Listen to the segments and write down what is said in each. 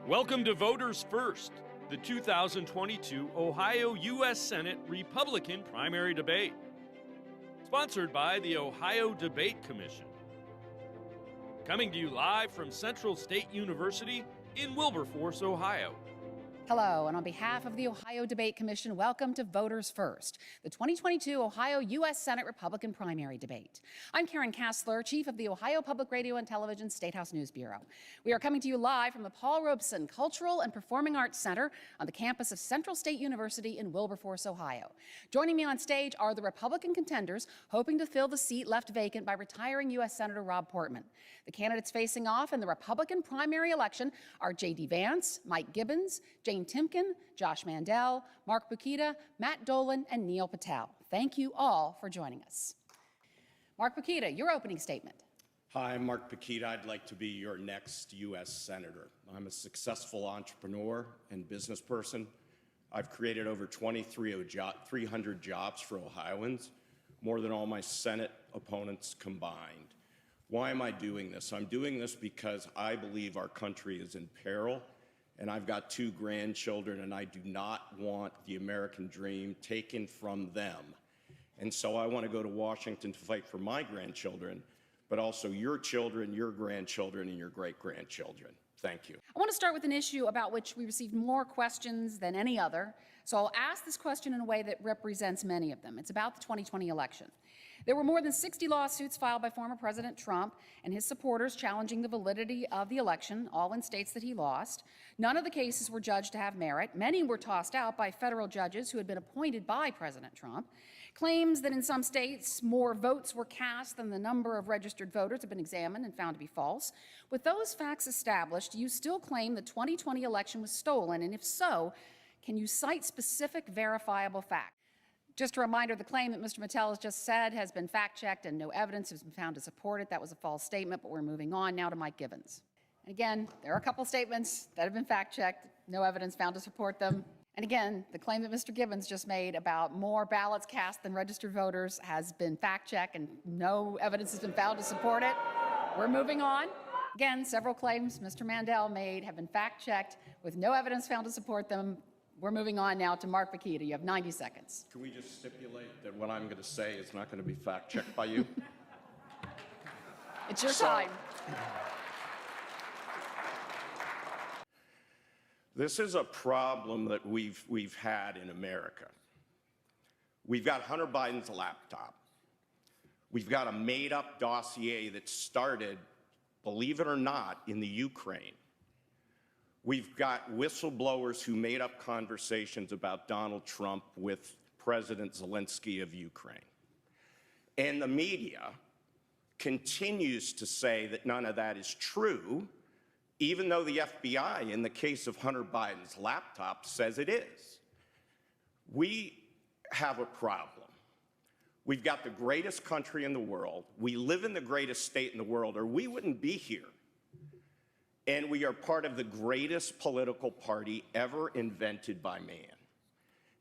Welcome to Voters First, the 2022 Ohio U.S. Senate Republican primary debate. Sponsored by the Ohio Debate Commission. Coming to you live from Central State University in Wilberforce, Ohio. Hello, and on behalf of the Ohio Debate Commission, welcome to Voters First, the 2022 Ohio U.S. Senate Republican primary debate. I'm Karen Kassler, Chief of the Ohio Public Radio and Television Statehouse News Bureau. We are coming to you live from the Paul Robeson Cultural and Performing Arts Center on the campus of Central State University in Wilberforce, Ohio. Joining me on stage are the Republican contenders hoping to fill the seat left vacant by retiring U.S. Senator Rob Portman. The candidates facing off in the Republican primary election are J.D. Vance, Mike Gibbons, Jane Timken, Josh Mandel, Mark Pukita, Matt Dolan, and Neil Patel. Thank you all for joining us. Mark Pukita, your opening statement. Hi, I'm Mark Pukita. I'd like to be your next U.S. Senator. I'm a successful entrepreneur and business person. I've created over 2,300 jobs for Ohioans, more than all my Senate opponents combined. Why am I doing this? I'm doing this because I believe our country is in peril, and I've got 2 grandchildren, and I do not want the American dream taken from them. And so I want to go to Washington to fight for my grandchildren, but also your children, your grandchildren, and your great-grandchildren. Thank you. I want to start with an issue about which we received more questions than any other, so I'll ask this question in a way that represents many of them. It's about the 2020 election. There were more than 60 lawsuits filed by former President Trump and his supporters challenging the validity of the election, all in states that he lost. None of the cases were judged to have merit. Many were tossed out by federal judges who had been appointed by President Trump. Claims that in some states more votes were cast than the number of registered voters have been examined and found to be false. With those facts established, do you still claim the 2020 election was stolen? And if so, can you cite specific verifiable facts? Just a reminder, the claim that Mr. Mattel has just said has been fact-checked and no evidence has been found to support it. That was a false statement, but we're moving on now to Mike Gibbons. And again, there are a couple statements that have been fact-checked, no evidence found to support them. And again, the claim that Mr. Gibbons just made about more ballots cast than registered voters has been fact-checked and no evidence has been found to support it. We're moving on. Again, several claims Mr. Mandel made have been fact-checked with no evidence found to support them. We're moving on now to Mark Pukita. You have 90 seconds. Can we just stipulate that what I'm going to say is not going to be fact-checked by you? It's your time. This is a problem that we've had in America. We've got Hunter Biden's laptop. We've got a made-up dossier that started, believe it or not, in the Ukraine. We've got whistleblowers who made up conversations about Donald Trump with President Zelensky of Ukraine. And the media continues to say that none of that is true, even though the FBI, in the case of Hunter Biden's laptop, says it is. We have a problem. We've got the greatest country in the world. We live in the greatest state in the world, or we wouldn't be here. And we are part of the greatest political party ever invented by man.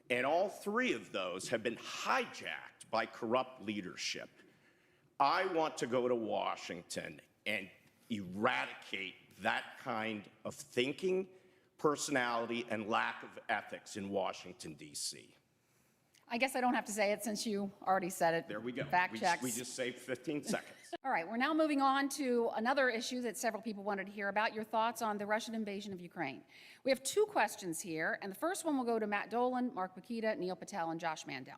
And all 3 of those have been hijacked by corrupt leadership. I want to go to Washington and eradicate that kind of thinking, personality, and lack of ethics in Washington, D.C. I guess I don't have to say it since you already said it. There we go. Fact checks. We just saved 15 seconds. All right, we're now moving on to another issue that several people wanted to hear about, your thoughts on the Russian invasion of Ukraine. We have 2 questions here, and the first one will go to Matt Dolan, Mark Pukita, Neil Patel, and Josh Mandel.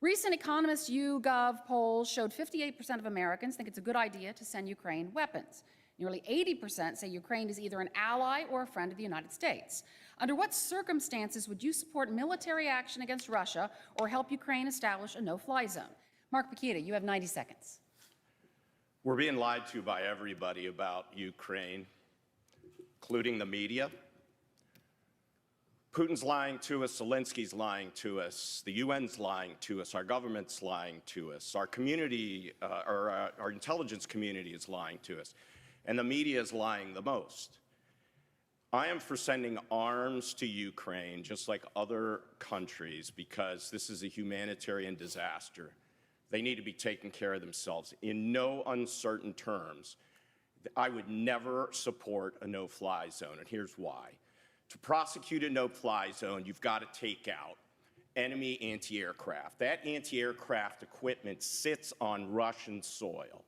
Recent Economist YouGov polls showed 58% of Americans think it's a good idea to send Ukraine weapons. Nearly 80% say Ukraine is either an ally or a friend of the United States. Under what circumstances would you support military action against Russia or help Ukraine establish a no-fly zone? Mark Pukita, you have 90 seconds. We're being lied to by everybody about Ukraine, including the media. Putin's lying to us, Zelensky's lying to us, the UN's lying to us, our government's lying to us, our community, our intelligence community is lying to us, and the media is lying the most. I am for sending arms to Ukraine, just like other countries, because this is a humanitarian disaster. They need to be taking care of themselves. In no uncertain terms, I would never support a no-fly zone, and here's why. To prosecute a no-fly zone, you've got to take out enemy anti-aircraft. That anti-aircraft equipment sits on Russian soil.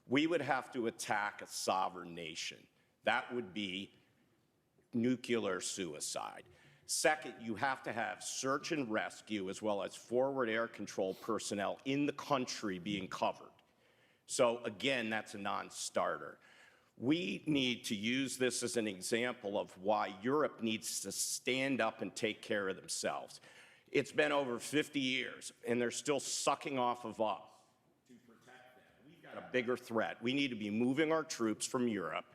We would have to attack a sovereign nation. That would be nuclear suicide. Second, you have to have search and rescue as well as forward air control personnel in the country being covered. So again, that's a non-starter. We need to use this as an example of why Europe needs to stand up and take care of themselves. It's been over 50 years, and they're still sucking off of us to protect them. We've got a bigger threat. We need to be moving our troops from Europe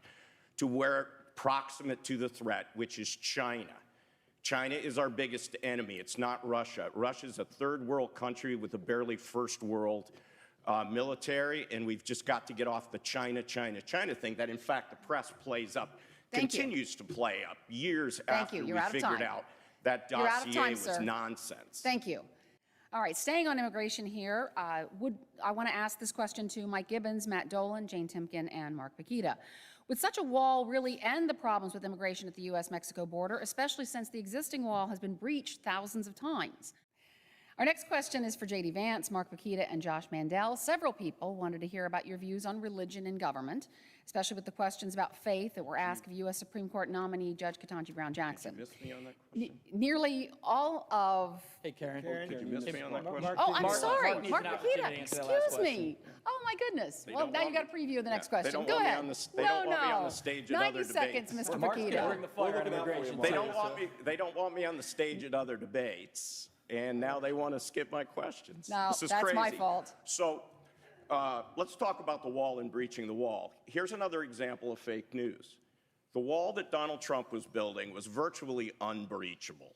to where proximate to the threat, which is China. China is our biggest enemy. It's not Russia. Russia's a third world country with a barely first world military, and we've just got to get off the China thing that, in fact, the press plays up, continues to play up years after we figured out that dossier was nonsense. Thank you. All right, staying on immigration here, I want to ask this question to Mike Gibbons, Matt Dolan, Jane Timken, and Mark Pukita. Would such a wall really end the problems with immigration at the U.S.-Mexico border, especially since the existing wall has been breached thousands of times? Our next question is for J.D. Vance, Mark Pukita, and Josh Mandel. Several people wanted to hear about your views on religion and government, especially with the questions about faith that were asked of U.S. Supreme Court nominee Judge Ketanji Brown Jackson. Did you miss me on that question? Nearly all of... Hey, Karen. Did you miss me on that question? Oh, I'm sorry. needs Mark an opportunity Pukita, to answer that excuse last me. Oh, my goodness. Well, now you got a preview of the next question. They don't Go want me ahead. on the, they don't want me on the stage at other 90 seconds, debates. Mr. Mark's going to bring Pukita. the fire on immigration. They don't want me on the stage at other debates, and now they want to skip my questions. No, this is that's crazy. my fault. So let's talk about the wall and breaching the wall. Here's another example of fake news. The wall that Donald Trump was building was virtually unbreachable.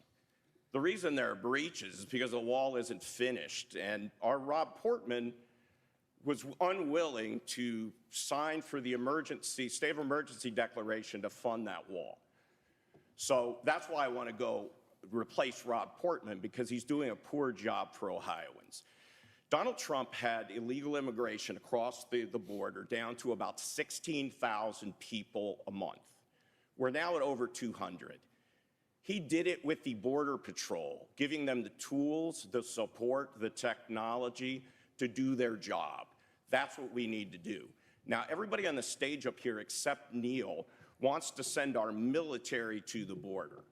The reason there are breaches is because the wall isn't finished, and our Rob Portman was unwilling to sign for the state of emergency declaration to fund that wall. So that's why I want to go replace Rob Portman, because he's doing a poor job for Ohioans. Donald Trump had illegal immigration across the border down to about 16,000 people a month. We're now at over 200. He did it with the Border Patrol, giving them the tools, the support, the technology to do their job. That's what we need to do. Now, everybody on the stage up here except Neil wants to send our military to the border.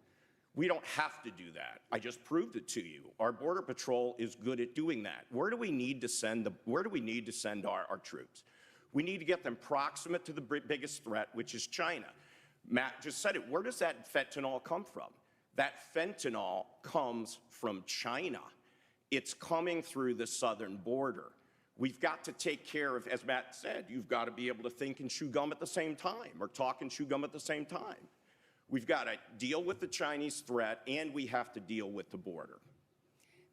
We don't have to do that. I just proved it to you. Our Border Patrol is good at doing that. Where do we need to send our troops? We need to get them proximate to the biggest threat, which is China. Matt just said it. Where does that fentanyl come from? That fentanyl comes from China. It's coming through the southern border. We've got to take care of, as Matt said, you've got to be able to think and chew gum at the same time, or talk and chew gum at the same time. We've got to deal with the Chinese threat, and we have to deal with the border.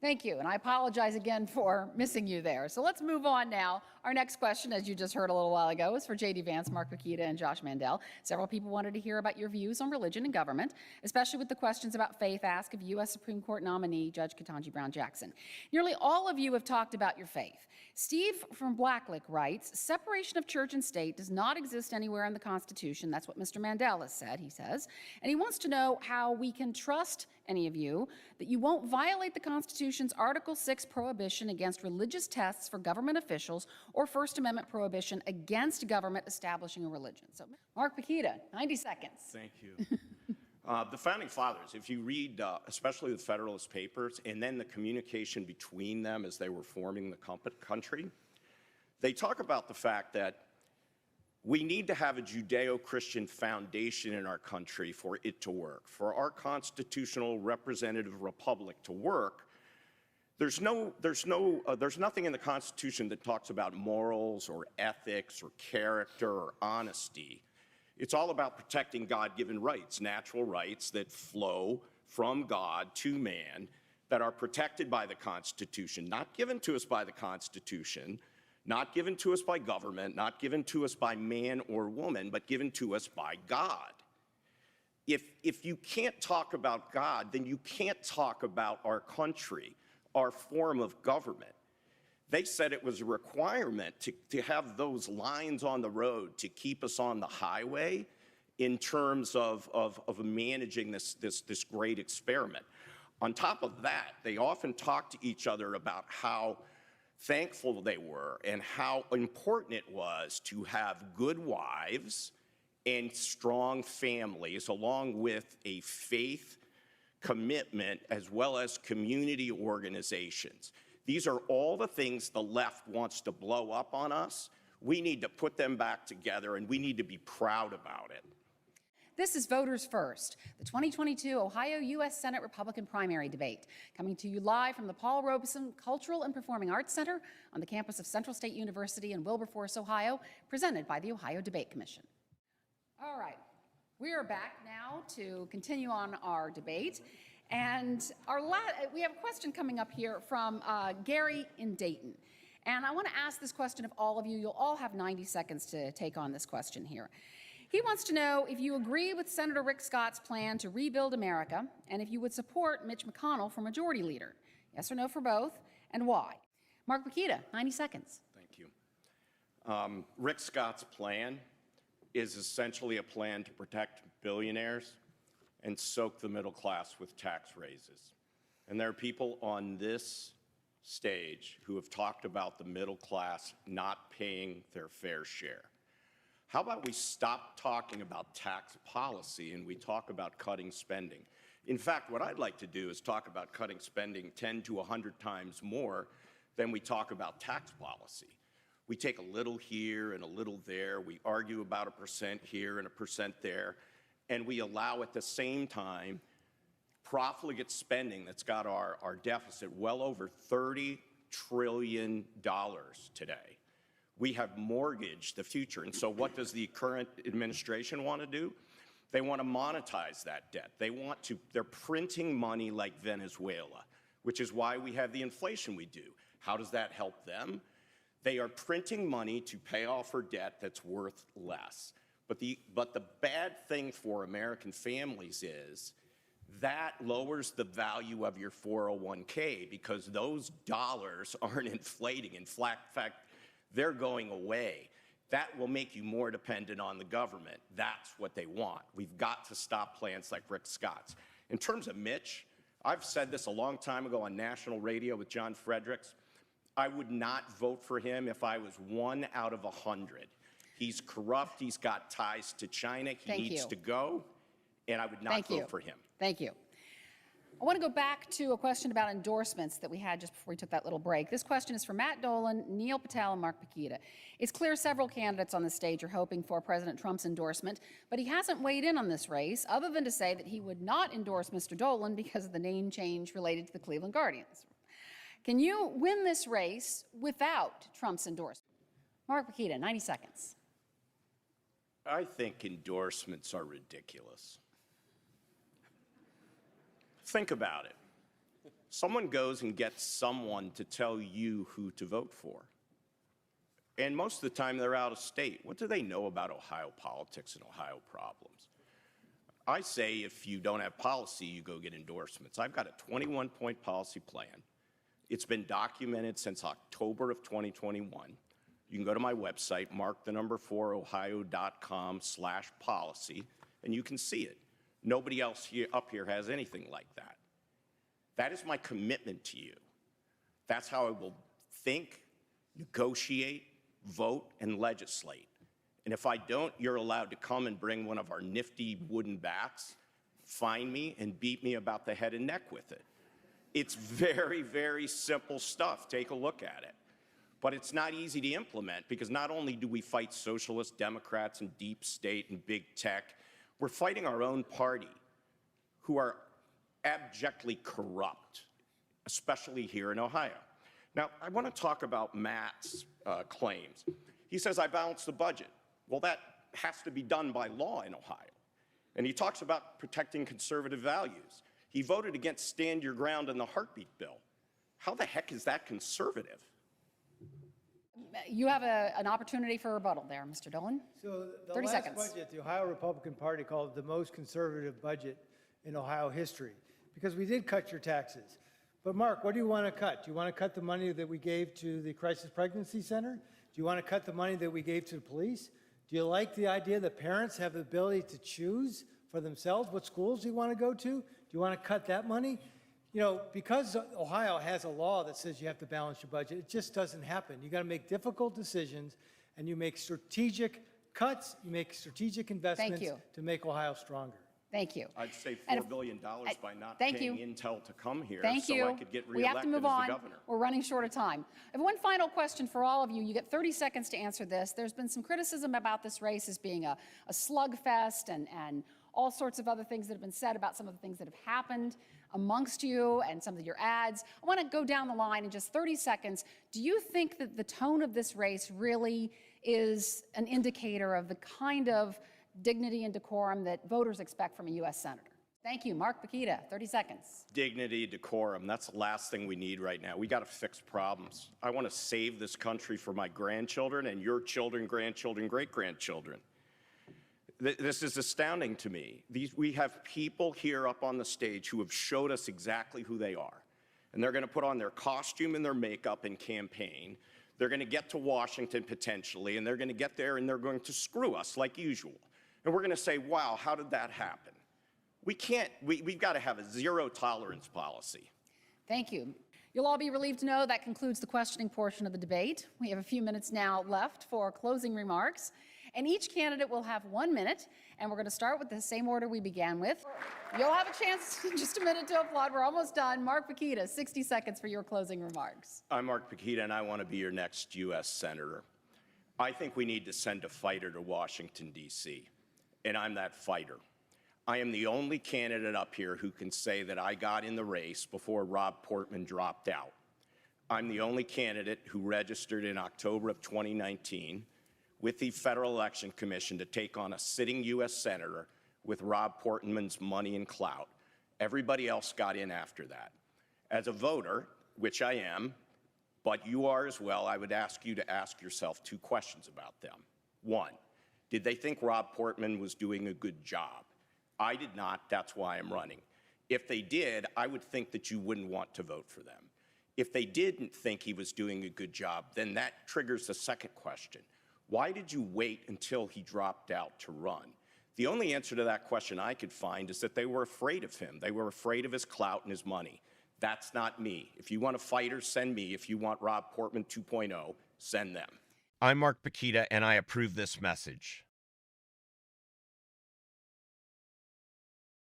Thank you, and I apologize again for missing you there. So let's move on now. Our next question, as you just heard a little while ago, is for J.D. Vance, Mark Pukita, and Josh Mandel. Several people wanted to hear about your views on religion and government, especially with the questions about faith asked of U.S. Supreme Court nominee Judge Ketanji Brown Jackson. Nearly all of you have talked about your faith. Steve from Blacklick writes, separation of church and state does not exist anywhere in the Constitution. That's what Mr. Mandel has said, he says. And he wants to know how we can trust any of you that you won't violate the Constitution's Article 6 prohibition against religious tests for government officials or First Amendment prohibition against government establishing a religion. So, Mark Pukita, 90 seconds. Thank you. The Founding Fathers, if you read especially the Federalist Papers and then the communication between them as they were forming the country, they talk about the fact that we need to have a Judeo-Christian foundation in our country for it to work. For our constitutional representative republic to work, there's nothing in the Constitution that talks about morals or ethics or character or honesty. It's all about protecting God-given rights, natural rights that flow from God to man, that are protected by the Constitution, not given to us by the Constitution, not given to us by government, not given to us by man or woman, but given to us by God. If you can't talk about God, then you can't talk about our country, our form of government. They said it was a requirement to have those lines on the road to keep us on the highway in terms of managing this great experiment. On top of that, they often talk to each other about how thankful they were and how important it was to have good wives and strong families, along with a faith commitment as well as community organizations. These are all the things the left wants to blow up on us. We need to put them back together, and we need to be proud about it. This is Voters First, the 2022 Ohio U.S. Senate Republican primary debate, coming to you live from the Paul Robeson Cultural and Performing Arts Center on the campus of Central State University in Wilberforce, Ohio, presented by the Ohio Debate Commission. All right, we are back now to continue on our debate. And we have a question coming up here from Gary in Dayton. And I want to ask this question of all of you. You'll all have 90 seconds to take on this question here. He wants to know if you agree with Senator Rick Scott's plan to rebuild America, and if you would support Mitch McConnell for Majority Leader. Yes or no for both, and why? Mark Pukita, 90 seconds. Thank you. Rick Scott's plan is essentially a plan to protect billionaires and soak the middle class with tax raises. And there are people on this stage who have talked about the middle class not paying their fair share. How about we stop talking about tax policy and we talk about cutting spending? In fact, what I'd like to do is talk about cutting spending 10 to 100 times more than we talk about tax policy. We take a little here and a little there. We argue about 1% here and 1% there. And we allow at the same time profligate spending that's got our deficit well over $30 trillion today. We have mortgaged the future. And so what does the current administration want to do? They want to monetize that debt. They're printing money like Venezuela, which is why we have the inflation we do. How does that help them? They are printing money to pay off her debt that's worth less. But the bad thing for American families is that lowers the value of your 401k because those dollars aren't inflating. In fact, they're going away. That will make you more dependent on the government. That's what they want. We've got to stop plans like Rick Scott's. In terms of Mitch, I've said this a long time ago on national radio with John Fredericks. I would not vote for him if I was 1 out of 100. He's corrupt. He's got ties to China. He needs to go, and I would not vote for him. Thank you. I want to go back to a question about endorsements that we had just before we took that little break. This question is from Matt Dolan, Neil Patel, and Mark Pukita. It's clear several candidates on the stage are hoping for President Trump's endorsement, but he hasn't weighed in on this race other than to say that he would not endorse Mr. Dolan because of the name change related to the Cleveland Guardians. Can you win this race without Trump's endorsement? Mark Pukita, 90 seconds. I think endorsements are ridiculous. Think about it. Someone goes and gets someone to tell you who to vote for. And most of the time they're out of state. What do they know about Ohio politics and Ohio problems? I say if you don't have policy, you go get endorsements. I've got a 21-point policy plan. It's been documented since October of 2021. You can go to my website, mark4ohio.com/policy, and you can see it. Nobody else up here has anything like that. That is my commitment to you. That's how I will think, negotiate, vote, and legislate. And if I don't, you're allowed to come and bring one of our nifty wooden bats, find me, and beat me about the head and neck with it. It's very, very simple stuff. Take a look at it. But it's not easy to implement because not only do we fight socialist Democrats and deep state and big tech, we're fighting our own party who are abjectly corrupt, especially here in Ohio. Now, I want to talk about Matt's claims. He says, I balanced the budget. Well, that has to be done by law in Ohio. And he talks about protecting conservative values. He voted against Stand Your Ground in the heartbeat bill. How the heck is that conservative? You have an opportunity for rebuttal there, Mr. Dolan. So the 30 last seconds. budget, the Ohio Republican Party called it the most conservative budget in Ohio history because we did cut your taxes. But Mark, what do you want to cut? Do you want to cut the money that we gave to the Crisis Pregnancy Center? Do you want to cut the money that we gave to the police? Do you like the idea that parents have the ability to choose for themselves what schools you want to go to? Do you want to cut that money? You know, because Ohio has a law that says you have to balance your budget, it just doesn't happen. You got to make difficult decisions, and you make strategic cuts, you make strategic investments to make Ohio stronger. Thank you. I'd save And $4 billion by not thank paying you. Intel to come here Thank you. so I could get We have to reelected move as on. the governor. We're running short of time. I have one final question for all of you. You get 30 seconds to answer this. There's been some criticism about this race as being a slugfest and all sorts of other things that have been said about some of the things that have happened amongst you and some of your ads. I want to go down the line in just 30 seconds. Do you think that the tone of this race really is an indicator of the kind of dignity and decorum that voters expect from a U.S. Senator? Thank you. Mark Pukita, 30 seconds. Dignity, decorum, that's the last thing we need right now. We got to fix problems. I want to save this country for my grandchildren and your children, grandchildren, great-grandchildren. This is astounding to me. We have people here up on the stage who have showed us exactly who they are. And they're going to put on their costume and their makeup and campaign. They're going to get to Washington potentially, and they're going to get there and they're going to screw us like usual. And we're going to say, wow, how did that happen? We've got to have a zero tolerance policy. Thank you. You'll all be relieved to know that concludes the questioning portion of the debate. We have a few minutes now left for closing remarks, and each candidate will have 1 minute, and we're going to start with the same order we began with. You'll have a chance in just a minute to applaud. We're almost done. Mark Pukita, 60 seconds for your closing remarks. I'm Mark Pukita, and I want to be your next U.S. Senator. I think we need to send a fighter to Washington, D.C., and I'm that fighter. I am the only candidate up here who can say that I got in the race before Rob Portman dropped out. I'm the only candidate who registered in October of 2019 with the Federal Election Commission to take on a sitting U.S. Senator with Rob Portman's money and clout. Everybody else got in after that. As a voter, which I am, but you are as well, I would ask you to ask yourself 2 questions about them. 1, did they think Rob Portman was doing a good job? I did not. That's why I'm running. If they did, I would think that you wouldn't want to vote for them. If they didn't think he was doing a good job, then that triggers the second question. Why did you wait until he dropped out to run? The only answer to that question I could find is that they were afraid of him. They were afraid of his clout and his money. That's not me. If you want a fighter, send me. If you want Rob Portman 2.0, send them. I'm Mark Pukita, and I approve this message.